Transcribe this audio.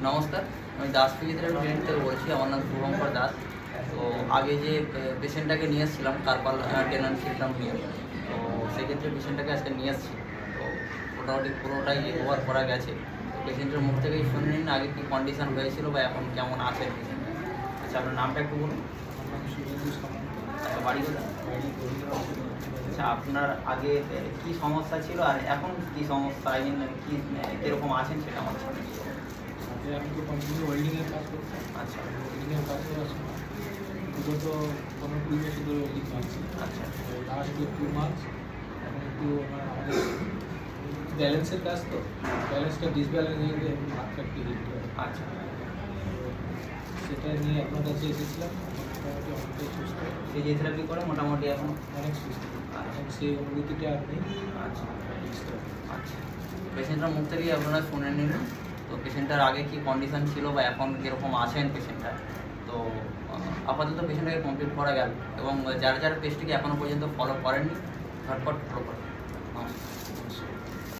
নমস্কার, আমি Das physiotherapy clinic থেকে বলছি। আমার নাম শুভঙ্কর দাস। তো আগে যে পেশেন্টটাকে নিয়ে এসেছিলাম কার্পাল টেনন সিনড্রোম নিয়ে, তো সেক্ষেত্রে পেশেন্টটাকে আজকে নিয়ে এসেছি। তো মোটামুটি পুরোটাই রিকভার করা গেছে। তো পেশেন্টের মুখ থেকেই শুনে নিন আগে কী কন্ডিশন হয়েছিল বা এখন কেমন আছে পেশেন্ট। আচ্ছা, আপনার নামটা একটু বলুন। আচ্ছা, বাড়ি কোথায়? আচ্ছা, আপনার আগে কী সমস্যা ছিল আর এখন কী সমস্যা, আই মিন কী কীরকম আছেন সেটা আমাদের সাথে একটু বলুন। আমি তো কন্টিনিউ ওয়েল্ডিংয়ের কাজ করতাম। আচ্ছা ওয়েল্ডিংয়ের কাজ করার সময় বিগত 15-20 বছর ধরে ওয়েল্ডিং করছি। আচ্ছা লাস্ট 2 মান্থ এখন একটু আমাদের ব্যালেন্সের কাজ, তো ব্যালেন্সটা ডিসব্যালেন্স হয়ে গিয়ে হাতটা একটু হিট করে। আচ্ছা সেটা নিয়ে আপনার কাছে এসেছিলাম। মোটামুটি অনেকটাই সুস্থ, ফিজিওথেরাপি করে মোটামুটি এখন। অনেক সুস্থ। এখন সেই অনুভূতিটা আর নেই। আচ্ছা আচ্ছা, পেশেন্টটার মুখ থেকেই আপনারা শুনে নিন। তো পেশেন্টটার আগে কি কন্ডিশন ছিল বা এখন কীরকম আছেন পেশেন্টটা। তো আপাতত পেশেন্টটাকে কমপ্লিট করা গেল এবং যারা যারা পেজটিকে এখনও পর্যন্ত ফলো করেননি ঝটপট ফলো করেন। নমস্কার।